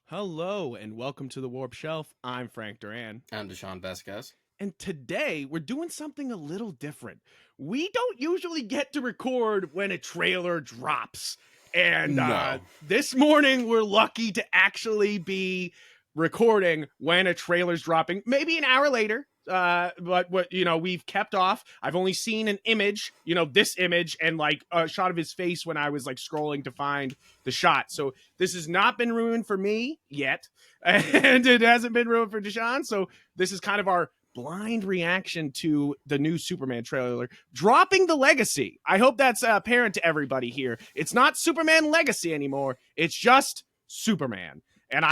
Hello and welcome to the Warp Shelf. I'm Frank Duran. I'm Deshawn Vasquez. And today we're doing something a little different. We don't usually get to record when a trailer drops. And No. this morning we're lucky to actually be recording when a trailer's dropping, maybe an hour later. But what we've kept off. I've only seen an image, this image, and like a shot of his face when I was like scrolling to find the shot. So this has not been ruined for me yet, and it hasn't been ruined for Deshawn. So this is kind of our blind reaction to the new Superman trailer, dropping the legacy. I hope that's apparent to everybody here. It's not Superman Legacy anymore. It's just Superman. And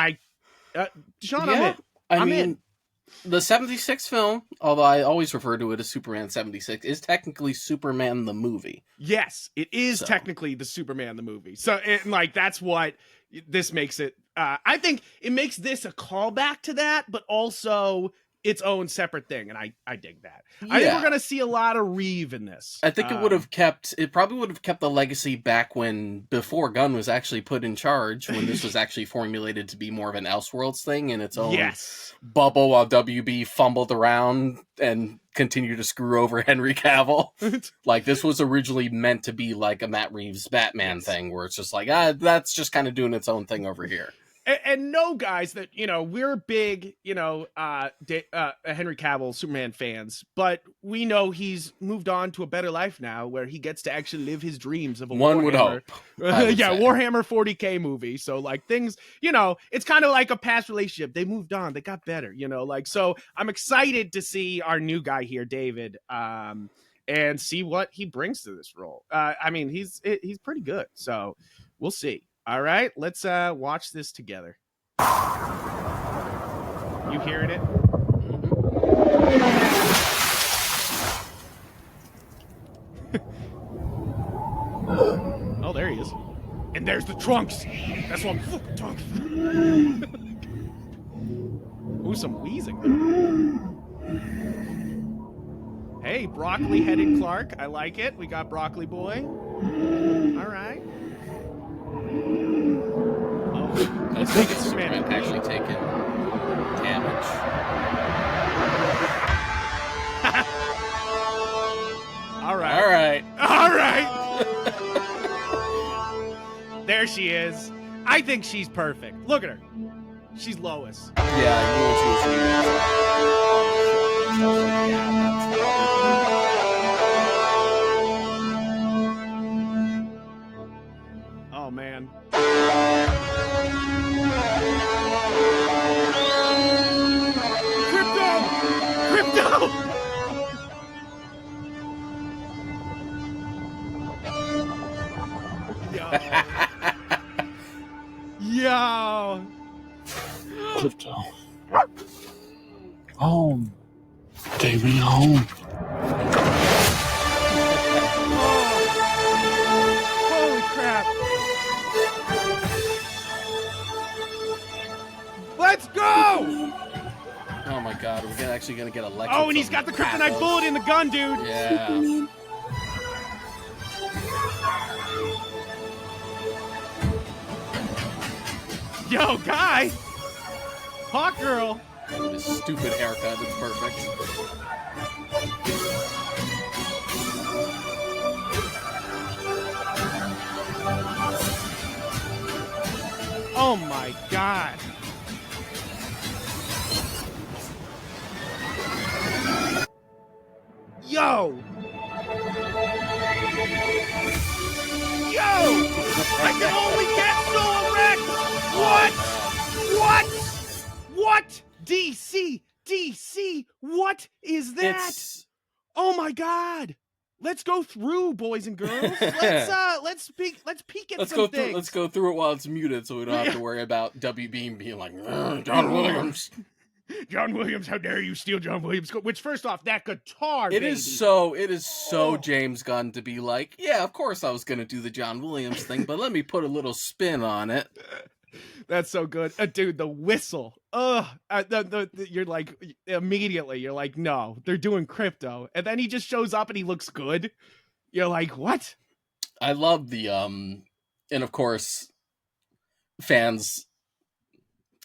Deshawn, Yeah, I'm in. the 76 film, although I always refer to it as Superman 76, is technically Superman the movie. Yes, it is technically the Superman the movie. So, that's what this makes it. I think it makes this a callback to that, but also its own separate thing, and I dig that. Yeah. I think we're gonna see a lot of Reeve in this. I think it probably would have kept the legacy back before Gunn was actually put in charge, when this was actually formulated to be more of an Elseworlds thing in its own bubble, while WB fumbled around and continued to screw over Henry Cavill. Like, this was originally meant to be like a Matt Reeves Batman thing, where it's just like, that's just kind of doing its own thing over here. And no, guys, that we're big Henry Cavill Superman fans, but we know he's moved on to a better life now, where he gets to actually live his dreams of a one would hope Warhammer 40K movie. So like things, it's kind of like a past relationship. They moved on, they got better, so I'm excited to see our new guy here, David, and see what he brings to this role. He's pretty good, so we'll see. All right, let's watch this together. You hearing it? Oh, there he is. And there's the trunks. That's what I'm talking about. Ooh, some wheezing. Hey, broccoli-headed Clark. I like it. We got Broccoli Boy. All right. Let's make it Superman actually taking damage. All right. There she is. I think she's perfect. Look at her. She's Lois. Yeah, you know she was Oh, man. Crypto! Yo! Crypto. Home. Take me home. Holy crap! Let's go! Oh my god, we're actually gonna get electric. Oh, and he's got the kryptonite bullet in the gun, dude! Yeah. Yo, guy! Hawk girl! This stupid haircut, it's perfect. Oh my god! Yo! I can only get so erect! What? DC, what is that? Oh my god! Let's go through, boys and girls. Let's peek at some things. Let's go through it while it's muted, so we don't have to worry about WB being like, John Williams. John Williams, how dare you steal John Williams? Which, first off, that guitar, it is so James Gunn to be like, yeah, of course I was going to do the John Williams thing, but let me put a little spin on it. That's so good. Dude, the whistle. You're like, immediately, you're like, no, they're doing crypto. And then he just shows up and he looks good. You're like, what? I love the, and of course, fans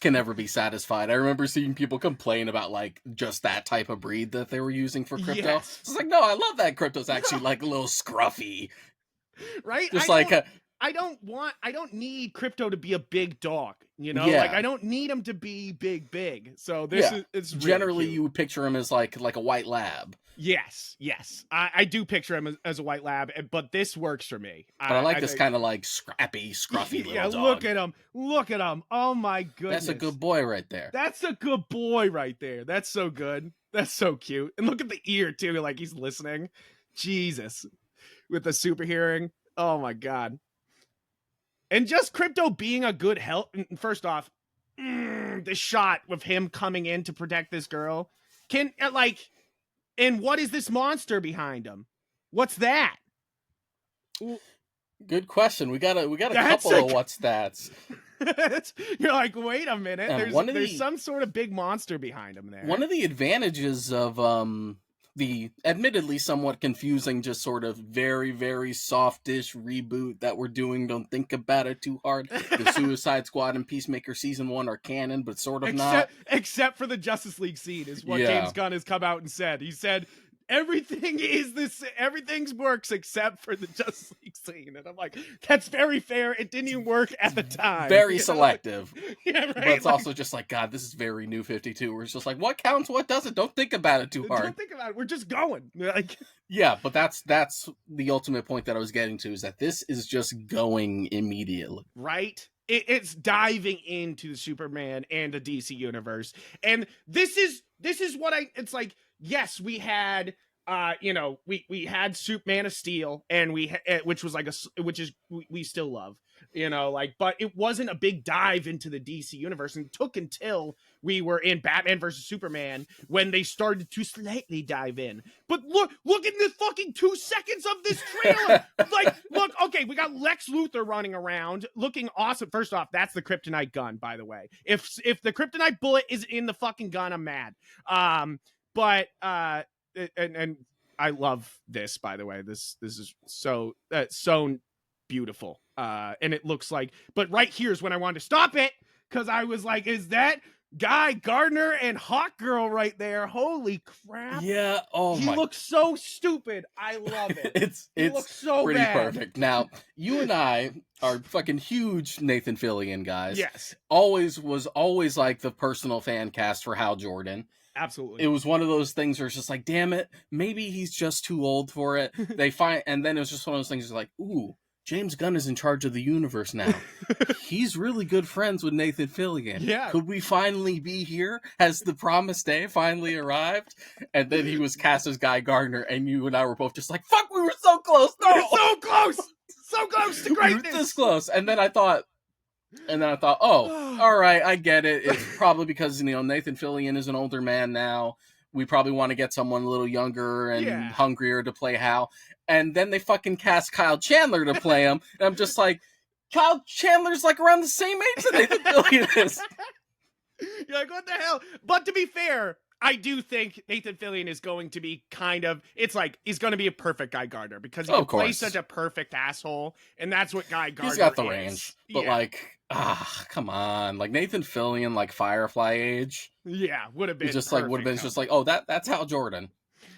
can never be satisfied. I remember seeing people complain about like just that type of breed that they were using for Crypto. Yes. It's like, no, I love that Crypto's actually like a little scruffy. Right? Just I don't need Crypto to be a big dog, you know? Yeah. Like I don't need him to be big. So this is it's really generally cute. you would picture him as like a white lab. Yes. I do picture him as a white lab, but this works for me. But I like this kind of like scrappy, scruffy little dog. Look at him. Oh my goodness. That's a good boy right there. That's a good boy right there. That's so good. That's so cute. And look at the ear too, like he's listening. Jesus. With the super hearing. Oh my God. And just Crypto being a good help. First off, the shot with him coming in to protect this girl. And what is this monster behind him? What's that? Good question. We got a couple of what's that's. You're like, wait a minute. There's some sort of big monster behind him there. One of the advantages of the admittedly somewhat confusing, just sort of very, very softish reboot that we're doing, don't think about it too hard. The Suicide Squad and Peacemaker Season 1 are canon, but sort of not. Except for the Justice League scene, is what James Gunn has come out and said. He said, everything works except for the Justice League scene. And I'm like, that's very fair. It didn't even work at the time. Very selective. Yeah, right. But it's also just like, God, this is very New 52, where it's just like, what counts, what doesn't? Don't think about it too hard. Don't think about it. We're just going. Like, yeah, but that's the ultimate point that I was getting to, is that this is just going immediately. Right? It's diving into the Superman and the DC universe. And this is what it's like, yes, we had we had Man of Steel, and we still love, but it wasn't a big dive into the DC universe, and it took until we were in Batman versus Superman when they started to slightly dive in. But look at the fucking 2 seconds of this trailer. Look, okay, we got Lex Luthor running around looking awesome. First off, that's the kryptonite gun, by the way. If the kryptonite bullet is in the fucking gun, I'm mad. But and I love this, by the way. This is so beautiful. And it looks like, but right here's when I wanted to stop it, because I was like, is that Guy Gardner and Hawk Girl right there? Holy crap. Yeah. He looks so stupid. I love it. It looks so pretty bad. Perfect. Now, you and I are fucking huge Nathan Fillion guys. Yes. Was always like the personal fan cast for Hal Jordan. Absolutely. It was one of those things where it's just like, damn it, maybe he's just too old for it. And then it was just one of those things like, ooh, James Gunn is in charge of the universe now. He's really good friends with Nathan Fillion. Yeah. Could we finally be here? Has the promised day finally arrived? And then he was cast as Guy Gardner, and you and I were both just like, fuck, we were so close. No! We were so close! So close to greatness! We were this close. And then I thought, oh, all right, I get it. It's probably because, Nathan Fillion is an older man now. We probably want to get someone a little younger and hungrier to play Hal. And then they fucking cast Kyle Chandler to play him. And I'm just like, Kyle Chandler's like around the same age that Nathan Fillion is. You're like, what the hell? But to be fair, I do think Nathan Fillion is going to be he's going to be a perfect Guy Gardner, because he plays such a perfect asshole, and that's what Guy Gardner is. He's got the range. But come on. Like Nathan Fillion, like Firefly age. Yeah, would have been just like, oh, that's Hal Jordan.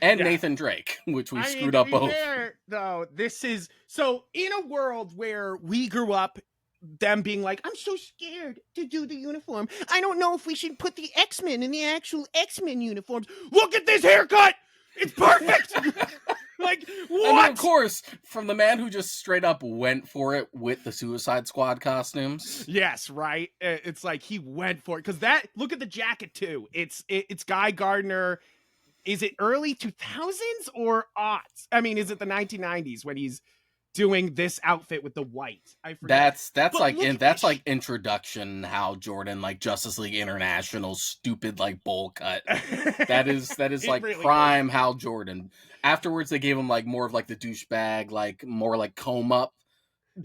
And Nathan Drake, which we screwed up both. Though, this is, so in a world where we grew up, them being like, I'm so scared to do the uniform. I don't know if we should put the X-Men in the actual X-Men uniforms. Look at this haircut! It's perfect! Like, what? And then, of course, from the man who just straight up went for it with the Suicide Squad costumes. Yes, right? It's like he went for it. Because look at the jacket, too. It's Guy Gardner. Is it early 2000s or aughts? I mean, is it the 1990s when he's doing this outfit with the white? I forget. That's like introduction Hal Jordan, like Justice League International stupid like bowl cut. that is like really prime cool. Hal Jordan. Afterwards they gave him like more of like the douchebag, like more like comb up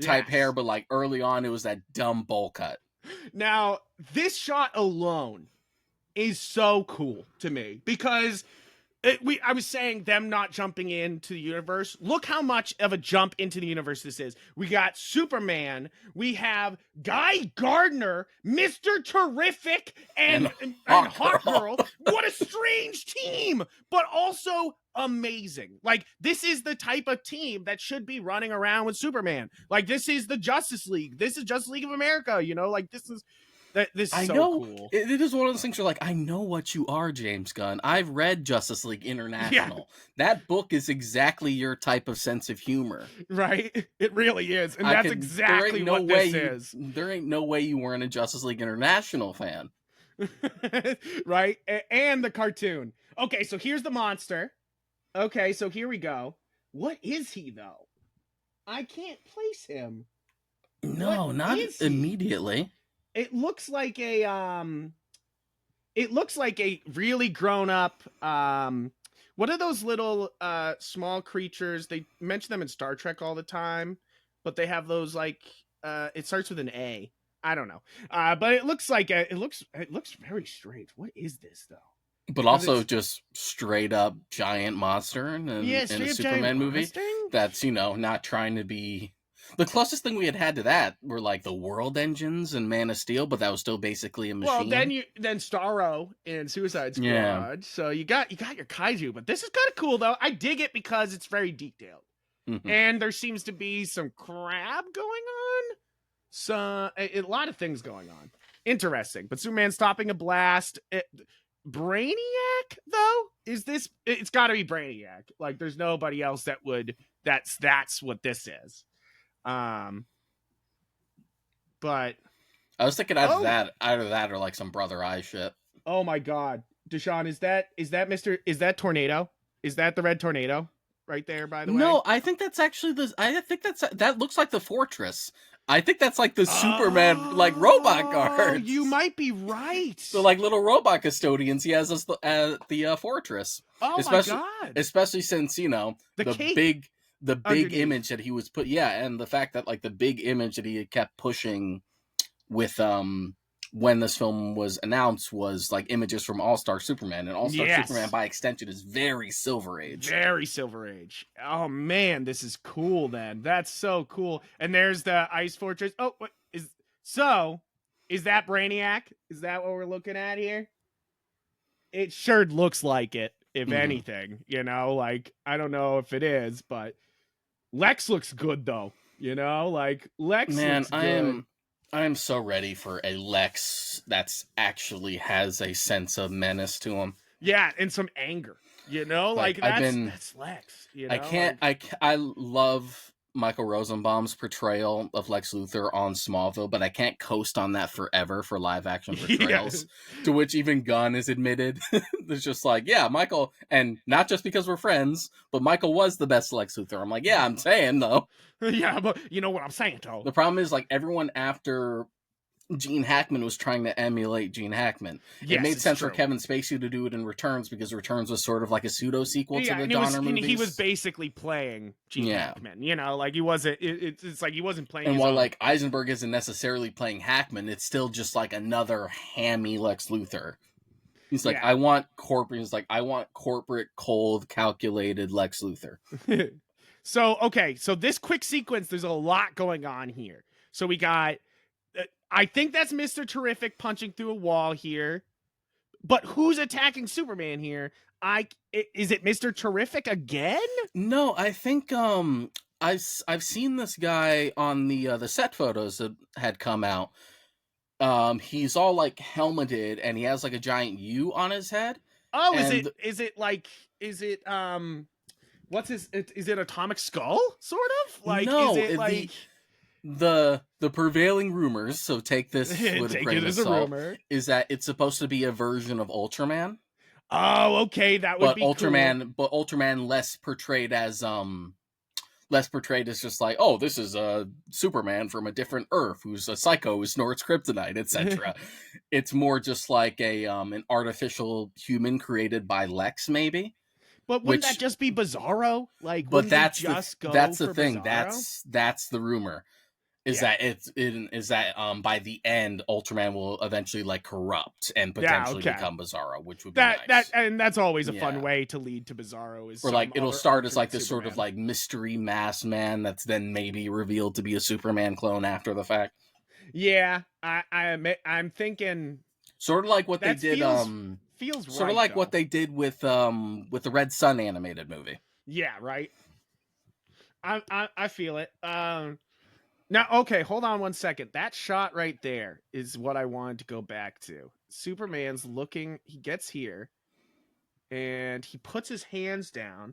type hair, but like early on it was that dumb bowl cut. Now, this shot alone is so cool to me, because I was saying them not jumping into the universe. Look how much of a jump into the universe this is. We got Superman. We have Guy Gardner, Mr. Terrific, and Hot Girl. What a strange team, but also amazing. Like, this is the type of team that should be running around with Superman. Like, this is the Justice League. This is Justice League of America. You know, like, this is so cool. It is one of those things where, like, I know what you are, James Gunn. I've read Justice League International. Yeah. That book is exactly your type of sense of humor. Right? It really is. And that's exactly what this is. There ain't no way you weren't a Justice League International fan. Right? And the cartoon. Okay, so here's the monster. Okay, so here we go. What is he, though? I can't place him. No, not immediately. It looks like a really grown up what are those little small creatures? They mention them in Star Trek all the time, but they have those like it starts with an A. I don't know. But it looks like it looks very strange. What is this though? But also just straight up giant monster in a Superman movie that's, you know, not trying to be. The closest thing we had to that were like the World Engines and Man of Steel, but that was still basically a machine. Well, then Starro in Suicide Squad. Yeah. So you got your kaiju, but this is kind of cool though. I dig it because it's very detailed, and there seems to be some crab going on. So a lot of things going on. Interesting, but Superman stopping a blast. Brainiac though, is this? It's got to be Brainiac. Like, there's nobody else that would. That's what this is. But I was thinking either that or like some Brother Eye shit. Oh my God, Deshawn, is that Tornado? Is that the Red Tornado right there? By the way, no, I think that's actually that looks like the Fortress. I think that's like the Superman like robot guards. You might be right. So like little robot custodians he has at the Fortress. Oh my God! Especially since, you know, the big image that he was and the fact that like the big image that he had kept pushing with when this film was announced was like images from All-Star Superman, and All-Star Superman by extension is very Silver Age. Very Silver Age. Oh man, this is cool then. That's so cool. And there's the Ice Fortress. Oh, is that Brainiac? Is that what we're looking at here? It sure looks like it, if anything, you know, like I don't know if it is, but Lex looks good though, you know, like Lex looks good. I am so ready for a Lex that's actually has a sense of menace to him. Yeah, and some anger, you know, like that's Lex. You know? I love Michael Rosenbaum's portrayal of Lex Luthor on Smallville, but I can't coast on that forever for live action portrayals. To which even Gunn has admitted. It's just like, yeah, Michael, and not just because we're friends, but Michael was the best Lex Luthor. I'm like, yeah, I'm saying though. Yeah, but you know what I'm saying though. The problem is like everyone after Gene Hackman was trying to emulate Gene Hackman. It made sense for Kevin Spacey to do it in Returns because Returns was sort of like a pseudo sequel to the Donner movies. He was basically playing Gene Hackman. You know, like he wasn't. It's like he wasn't playing. And while like Eisenberg isn't necessarily playing Hackman, it's still just like another hammy Lex Luthor. He's like, I want corporate. He's like, I want corporate, cold, calculated Lex Luthor. So this quick sequence, there's a lot going on here. So we got. I think that's Mr. Terrific punching through a wall here. But who's attacking Superman here? Is it Mr. Terrific again? No, I think I've seen this guy on the set photos that had come out. He's all like helmeted and he has like a giant U on his head. Oh, is it what's his is it Atomic Skull sort of? Like no, is it like the prevailing rumors, so take this with a grain of salt, is that it's supposed to be a version of Ultraman. Oh, okay, that would be Ultraman, cool. But Ultraman less portrayed as just like, oh, this is a Superman from a different Earth who's a psycho who snorts kryptonite, etc. It's more just like an artificial human created by Lex, maybe. But wouldn't that just be Bizarro? Like, but that's just the thing. Bizarro? That's the rumor. is that by the end Ultraman will eventually like corrupt and potentially become Bizarro, which would be nice. That's always a fun way to lead to Bizarro. Is or like it'll start as like this sort of like mystery masked man that's then maybe revealed to be a Superman clone after the fact. Yeah, I'm thinking sort of like what they did. Feels sort of like what they did with the Red Sun animated movie. Yeah, right. I feel it. Now, okay, hold on one second. That shot right there is what I wanted to go back to. Superman's looking, he gets here, and he puts his hands down,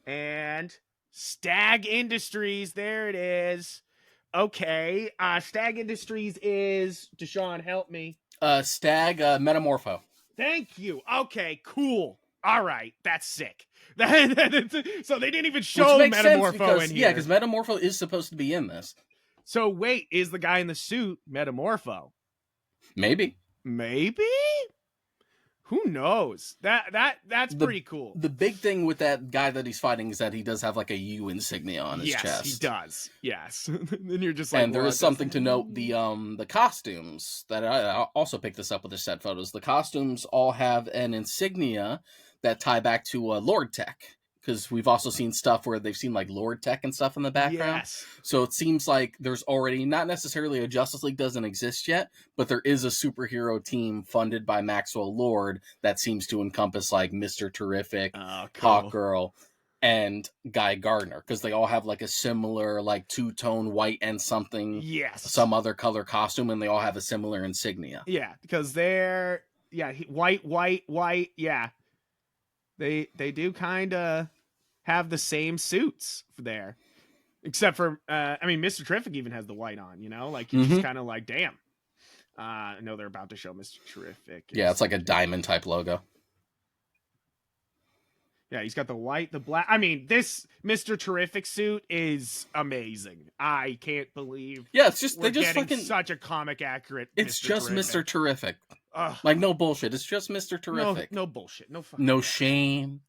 and Stag Industries, there it is. Okay, Stag Industries is, Deshawn, help me. Stag Metamorpho. Thank you. Okay, cool. All right, that's sick. So they didn't even show Metamorpho in here. Yeah, because Metamorpho is supposed to be in this. So wait, is the guy in the suit Metamorpho? Maybe. Who knows? That's pretty cool. The big thing with that guy that he's fighting is that he does have like a U insignia on his chest. Yes, he does. Yes. And you're just like, and there is something to note: the costumes that I also picked this up with the set photos. The costumes all have an insignia that tie back to Lord Tech. Because we've also seen stuff where they've seen like Lord Tech and stuff in the background. Yes. So it seems like there's already, not necessarily a Justice League doesn't exist yet, but there is a superhero team funded by Maxwell Lord that seems to encompass like Mr. Terrific, Hawkgirl, and Guy Gardner. Because they all have like a similar like two-tone white and something, some other color costume, and they all have a similar insignia. Yeah, because they're, white, yeah. They do kind of have the same suits there, except for Mr. Terrific even has the white on. You know, like you're just kind of like, damn. I know they're about to show Mr. Terrific. Yeah, it's like a diamond type logo. Yeah, he's got the white, the black. I mean, this Mr. Terrific suit is amazing. I can't believe. Yeah, it's just they just fucking such a comic accurate. It's Mr. just Terrific. Mr. Terrific. Like no bullshit. It's just Mr. Terrific. No bullshit. No fucking. No shame.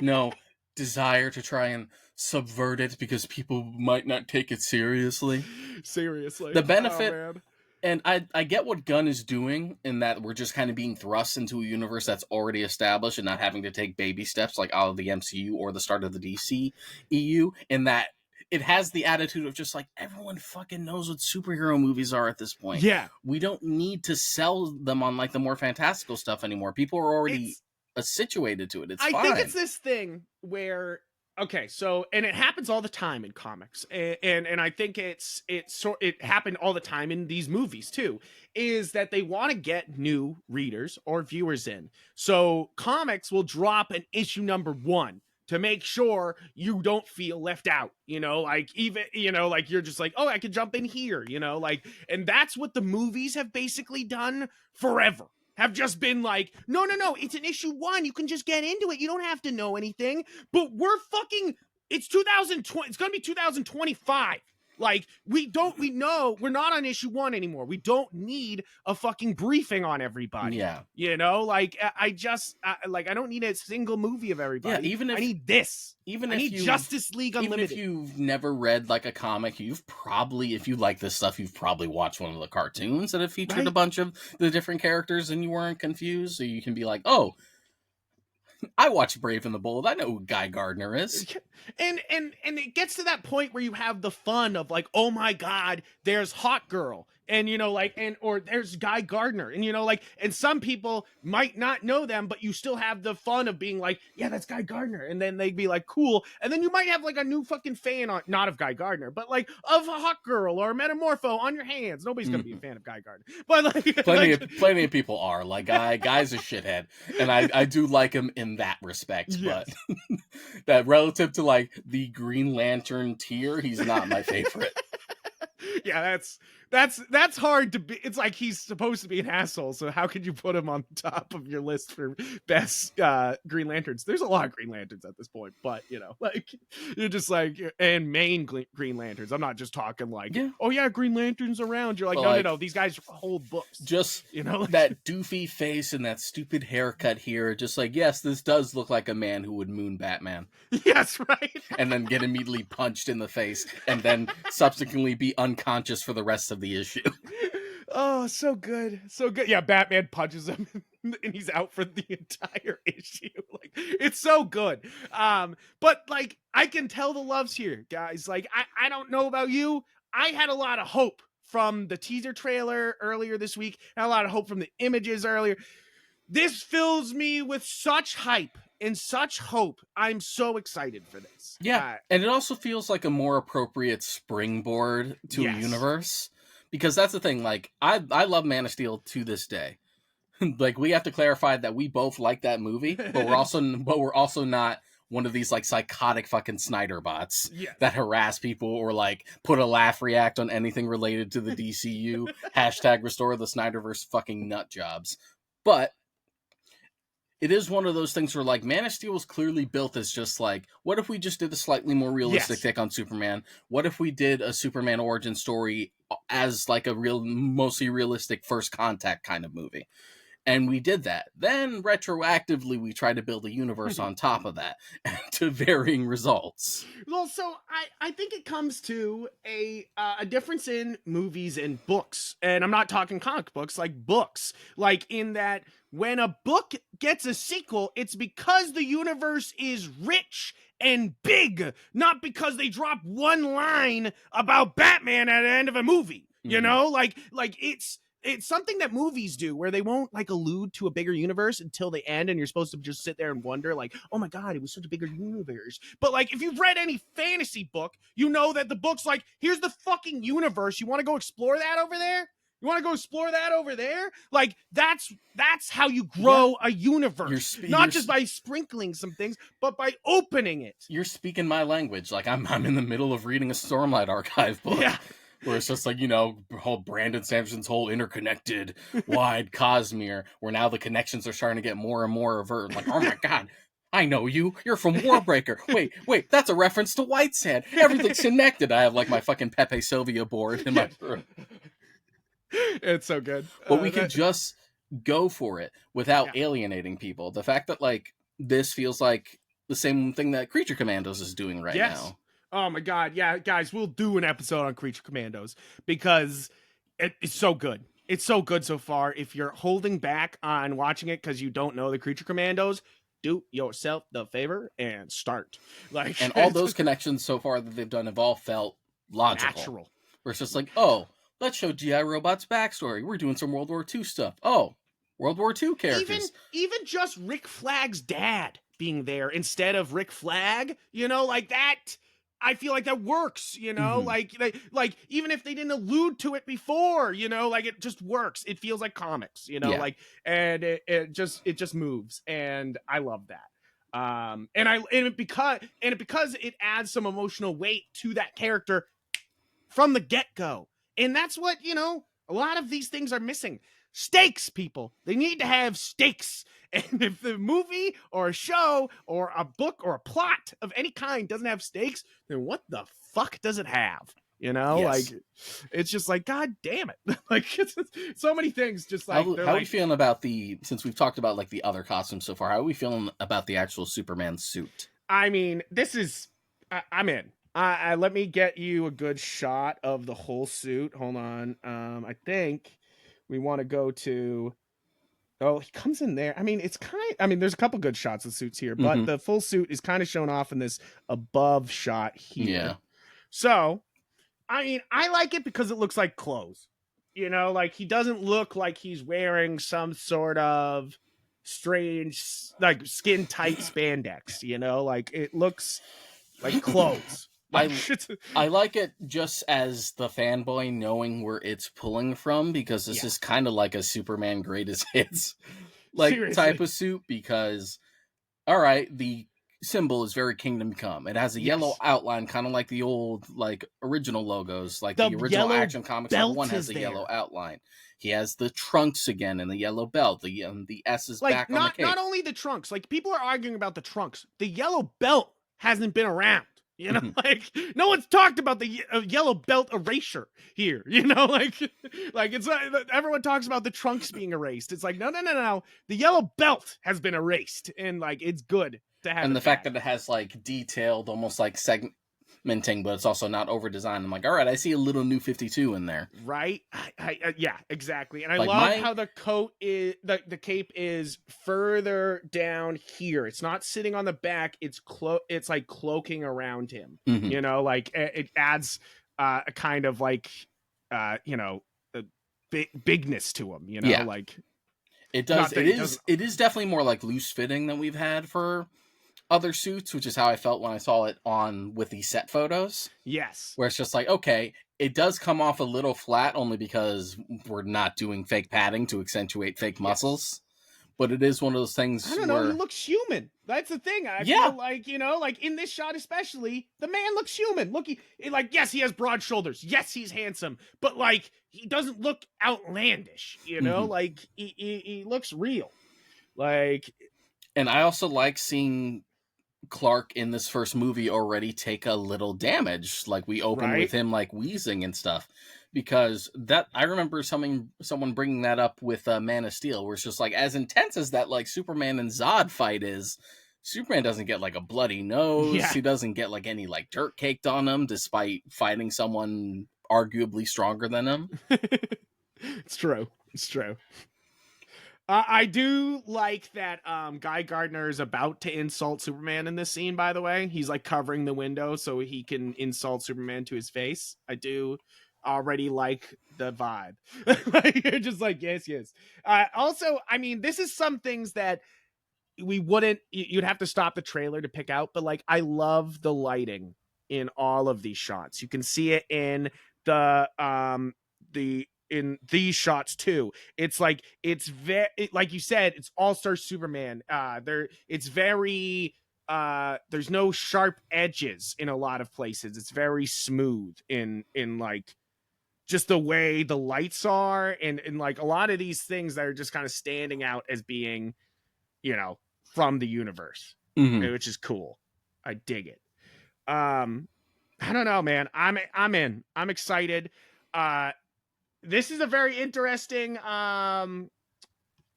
No desire to try and subvert it because people might not take it seriously. Seriously. The benefit. And I get what Gunn is doing in that we're just kind of being thrust into a universe that's already established and not having to take baby steps like out of the MCU or the start of the DC EU, in that it has the attitude of just like everyone fucking knows what superhero movies are at this point. Yeah. We don't need to sell them on like the more fantastical stuff anymore. People are already situated to it. It's fine. I think it's this thing where okay, so and it happens all the time in comics, and I think it happened all the time in these movies too. Is that they want to get new readers or viewers in, so comics will drop an issue number 1 to make sure you don't feel left out. You know, like even like you're just like, oh, I could jump in here. You know, like, and that's what the movies have basically done forever. Have just been like, no, it's an issue 1. You can just get into it. You don't have to know anything. But it's 2020. It's going to be 2025. Like, we know we're not on issue 1 anymore. We don't need a fucking briefing on everybody. Yeah. You know, like, I don't need a single movie of everybody. Yeah, I need this. I need Justice League Unlimited. Even if you've never read, like, a comic, you've probably, if you like this stuff, you've probably watched one of the cartoons that have featured a bunch of the different characters and you weren't confused. So you can be like, oh, I watched Brave and the Bold. I know who Guy Gardner is. And it gets to that point where you have the fun of like, oh my God, there's Hawkgirl. And, or there's Guy Gardner. And, and some people might not know them, but you still have the fun of being like, yeah, that's Guy Gardner. And then they'd be like, cool. And then you might have like a new fucking fan not of Guy Gardner, but like of Hawkgirl or Metamorpho on your hands. Nobody's going to be a fan of Guy Gardner. But like, plenty of people are. Like, Guy's a shithead. And I do like him in that respect. Yes. But that relative to like the Green Lantern tier, he's not my favorite. Yeah, That's hard to be. It's like he's supposed to be an asshole, so how could you put him on top of your list for best Green Lanterns? There's a lot of Green Lanterns at this point, but like you're just like, and main Green Lanterns. I'm not just talking like, oh yeah, Green Lanterns around. You're like, no, these guys hold books. Just like, that doofy face and that stupid haircut here. Just like, yes, this does look like a man who would moon Batman. Yes, right. And then get immediately punched in the face, and then subsequently be unconscious for the rest of the issue. Oh, so good. Yeah, Batman punches him and he's out for the entire issue. Like, it's so good. But like, I can tell the love's here, guys. Like, I don't know about you. I had a lot of hope from the teaser trailer earlier this week, and a lot of hope from the images earlier. This fills me with such hype and such hope. I'm so excited for this. Yeah, and it also feels like a more appropriate springboard to a universe. Because that's the thing, like, I love Man of Steel to this day. Like, we have to clarify that we both like that movie, but we're also not one of these, like, psychotic fucking Snyder bots that harass people or, like, put a laugh react on anything related to the DCU. # restore the Snyderverse fucking nut jobs. But it is one of those things where, like, Man of Steel was clearly built as just, like, what if we just did a slightly more realistic take on Superman? What if we did a Superman origin story as, like, a mostly realistic First Contact kind of movie? And we did that. Then, retroactively, we tried to build a universe on top of that, to varying results. Well, so I think it comes to a difference in movies and books. And I'm not talking comic books, like books. Like, in that, when a book gets a sequel, it's because the universe is rich and big, not because they drop one line about Batman at the end of a movie. You know, like it's something that movies do where they won't like allude to a bigger universe until the end, and you're supposed to just sit there and wonder like, oh my god, it was such a bigger universe. But like, if you've read any fantasy book, you know that the book's like, here's the fucking universe. You want to go explore that over there? You want to go explore that over there? Like, that's how you grow a universe. Not just by sprinkling some things, but by opening it. You're speaking my language. Like, I'm in the middle of reading a Stormlight Archive book. Yeah. Where it's just like, whole Brandon Sanderson's whole interconnected wide Cosmere, where now the connections are starting to get more and more overt. Like, oh my god, I know you. You're from Warbreaker. Wait, that's a reference to White Sand. Everything's connected. I have like my fucking Pepe Sylvia board in my room. It's so good. But we could just go for it without alienating people. The fact that like this feels like the same thing that Creature Commandos is doing right now. Oh my god, yeah, guys, we'll do an episode on Creature Commandos because it's so good. It's so good so far. If you're holding back on watching it because you don't know the Creature Commandos, do yourself the favor and start. Like, and all those connections so far that they've done have all felt logical. Natural. Where it's just like, oh, let's show G.I. Robot's backstory. We're doing some World War II stuff. Oh, World War II characters. Even just Rick Flag's dad being there instead of Rick Flag, like that. I feel like that works, like even if they didn't allude to it before, like it just works. It feels like comics, like, and it just moves, and I love that. Because it adds some emotional weight to that character from the get-go, and that's what a lot of these things are missing. Stakes, people. They need to have stakes. And if the movie or a show or a book or a plot of any kind doesn't have stakes, then what the fuck does it have? Like, it's just like, god damn it. Like, it's so many things just like... How are we feeling about since we've talked about like the other costumes so far, how are we feeling about the actual Superman suit? I mean, this is... I'm in. Let me get you a good shot of the whole suit. Hold on. I think... we want to go to... Oh, he comes in there. I mean, there's a couple good shots of suits here, but the full suit is kind of shown off in this above shot here. Yeah. So, I mean, I like it because it looks like clothes. Like, he doesn't look like he's wearing some sort of strange, like, skin-tight spandex, Like, it looks like clothes. I like it just as the fanboy knowing where it's pulling from, because this is kind of like a Superman greatest hits like Seriously. Type of suit, because all right, the symbol is very Kingdom Come. It has a yellow outline, kind of like the old original logos, like the original Action Comics number 1 has a yellow outline. He has the trunks again and the yellow belt. The S is back on the cape. Not only the trunks, like people are arguing about the trunks. The yellow belt hasn't been around. You know, like no one's talked about the yellow belt erasure here. You know, like it's everyone talks about the trunks being erased. It's like no. The yellow belt has been erased, and like it's good to have. And the fact that it has like detailed, almost like segmenting, but it's also not over designed. I'm like, all right, I see a little New 52 in there. Right? Yeah, exactly. And I love how the coat is, the cape is further down here. It's not sitting on the back. It's like cloaking around him. You know, like it adds a kind of like, you know, a bigness to him. You know, like it does. It is definitely more like loose fitting than we've had for other suits, which is how I felt when I saw it on with the set photos. Yes. Where it's just like, okay, it does come off a little flat only because we're not doing fake padding to accentuate fake muscles. But it is one of those things I don't know, he looks human. That's the thing. I feel like, you know, like in this shot especially, the man looks human. Look, yes, he has broad shoulders. Yes, he's handsome. But like, he doesn't look outlandish, you know? Like, he looks real. Like... And I also like seeing Clark in this first movie already take a little damage. Like we open with him like wheezing and stuff, because that I remember someone bringing that up with Man of Steel, where it's just like, as intense as that like Superman and Zod fight is, Superman doesn't get like a bloody nose. He doesn't get like any like dirt caked on him, despite fighting someone arguably stronger than him. It's true. I do like that Guy Gardner is about to insult Superman in this scene, by the way. He's like covering the window so he can insult Superman to his face. I do already like the vibe. Like, you're just like, yes. Also, I mean, this is some things that you'd have to stop the trailer to pick out, but like, I love the lighting in all of these shots. You can see it in in these shots too. It's like, like you said, it's all-star Superman. It's very, there's no sharp edges in a lot of places. It's very smooth in like just the way the lights are. And like a lot of these things that are just kind of standing out as being, you know, from the universe, which is cool. I dig it. I don't know, man. I'm in. I'm excited. This is a very interesting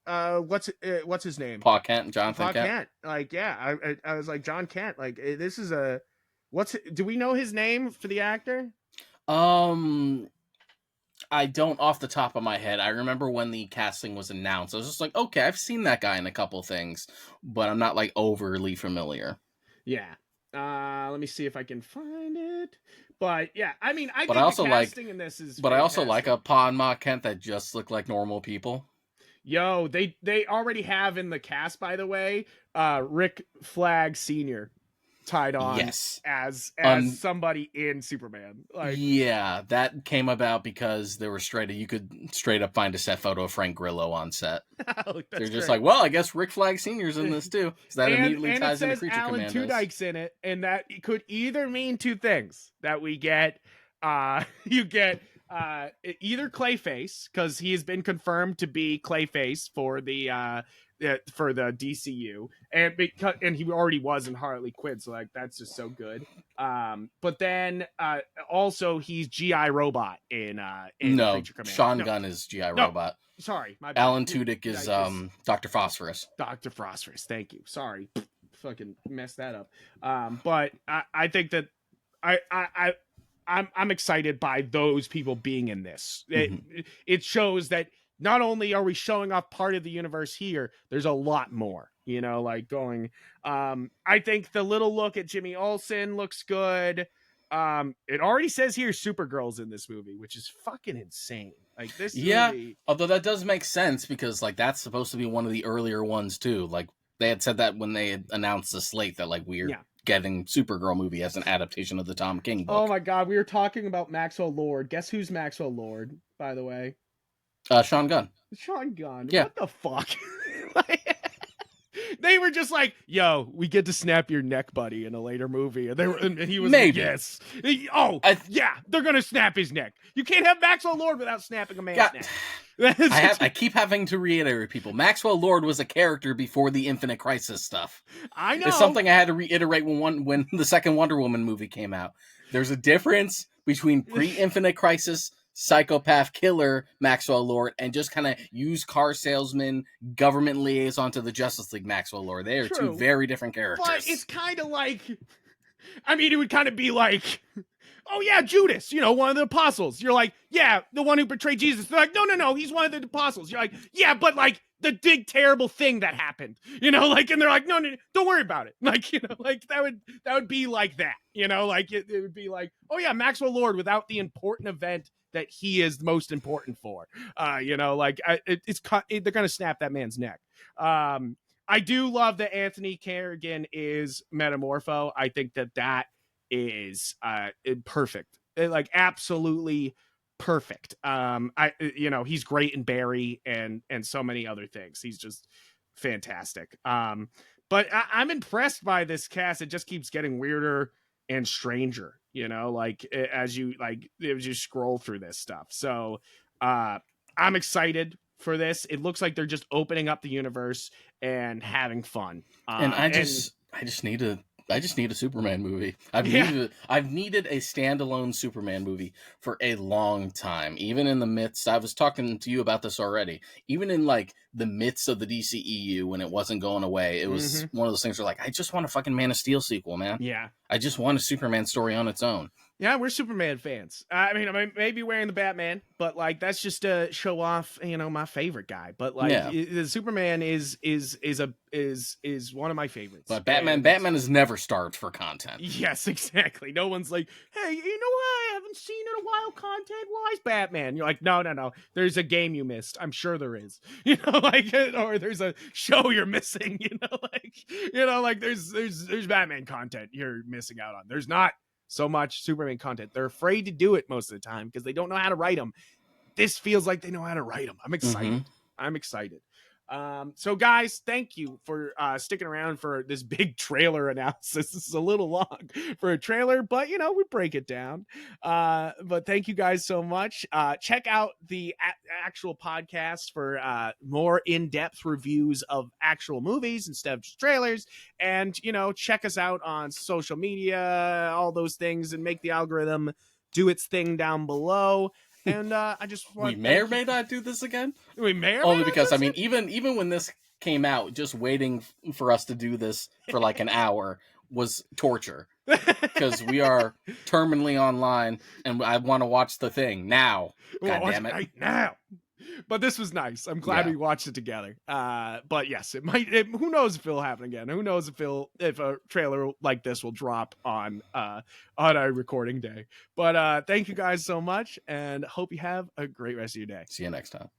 what's his name? Pa Kent, Jonathan Kent. Like, yeah, I was like, John Kent. Like, this is do we know his name for the actor? I don't off the top of my head. I remember when the casting was announced, I was just like, okay, I've seen that guy in a couple things, but I'm not like overly familiar. Yeah. Let me see if I can find it. But yeah, I mean, I think the casting in this is. But I also like a Pa and Ma Kent that just look like normal people. Yo, they already have in the cast, by the way, Rick Flag Sr. tied on as somebody in Superman. Like, yeah, that came about because there were you could straight up find a set photo of Frank Grillo on set. They're just like, well, I guess Rick Flag Sr.'s in this too. So that immediately ties into Creature Alan Commandos. Tudyk's in it, and that could either mean two things. That we get, you get either Clayface, because he has been confirmed to be Clayface for the DCU, and he already was in Harley Quinn, so like that's just so good. But then also he's GI Robot in Creature Command. Sean Gunn is GI Robot. Sorry, my bad. Alan Tudyk is Dr. Phosphorus. Dr. Phosphorus, thank you. Sorry, fucking messed that up. But I think that I'm excited by those people being in this. It shows that not only are we showing off part of the universe here, there's a lot more, you know, like going. I think the little look at Jimmy Olsen looks good. It already says here Supergirl's in this movie, which is fucking insane. Like this movie... although that does make sense because like that's supposed to be one of the earlier ones too. Like they had said that when they had announced the slate that like we're getting Supergirl movie as an adaptation of the Tom King book. Oh my god, we were talking about Maxwell Lord. Guess who's Maxwell Lord, by the way? Sean Gunn. Sean Gunn. Yeah. What the fuck? They were just like, "Yo, we get to snap your neck, buddy," in a later movie, and he was Maybe. like, "Yes, yeah, they're gonna snap his neck. You can't have Maxwell Lord without snapping a man's neck." I keep having to reiterate, people. Maxwell Lord was a character before the Infinite Crisis stuff. I know. It's something I had to reiterate when the second Wonder Woman movie came out. There's a difference between pre-Infinite Crisis psychopath killer Maxwell Lord and just kind of used car salesman, government liaison to the Justice League Maxwell Lord. They are two very different characters. But it's kind of like, I mean, it would kind of be like, oh yeah, Judas, one of the apostles. You're like, yeah, the one who betrayed Jesus. They're like, no, he's one of the apostles. You're like, yeah, but like the big terrible thing that happened, and they're like, no, don't worry about it. Like, like that would be like that, like it would be like, oh yeah, Maxwell Lord without the important event that he is most important for, they're going to snap that man's neck. I do love that Anthony Kerrigan is Metamorpho. I think that is perfect, like absolutely perfect. He's great in Barry and so many other things. He's just fantastic. But I'm impressed by this cast. It just keeps getting weirder and stranger, as you scroll through this stuff. So I'm excited for this. It looks like they're just opening up the universe and having fun. And I just need a Superman movie. I've needed a standalone Superman movie for a long time. Even in the midst, I was talking to you about this already. Even in like the midst of the DCEU when it wasn't going away, it was one of those things where like, I just want a fucking Man of Steel sequel, man. Yeah. I just want a Superman story on its own. Yeah, we're Superman fans. I mean, I may be wearing the Batman, but like that's just to show off, my favorite guy. But like, the Superman is one of my favorites. But Batman is never starved for content. Yes, exactly. No one's like, hey, you know what? I haven't seen in a while content. Why is Batman? You're like, no. There's a game you missed. I'm sure there is. Or there's a show you're missing. There's Batman content you're missing out on. There's not so much Superman content. They're afraid to do it most of the time because they don't know how to write them. This feels like they know how to write them. I'm excited. I'm excited. So guys, thank you for sticking around for this big trailer analysis. This is a little long for a trailer, but we break it down. But thank you guys so much. Check out the actual podcast for more in-depth reviews of actual movies instead of just trailers. And check us out on social media, all those things, and make the algorithm do its thing down below. And I just want we may or may not do this again. We may or only may because not even when this came out, just waiting for us to do this for like an hour was torture because we are terminally online and I want to watch the thing now. God damn it! Right now. But this was nice. I'm glad we watched it together. But yes, it might. Who knows if it'll happen again? Who knows if a trailer like this will drop on our recording day? But thank you guys so much, and hope you have a great rest of your day. See you next time.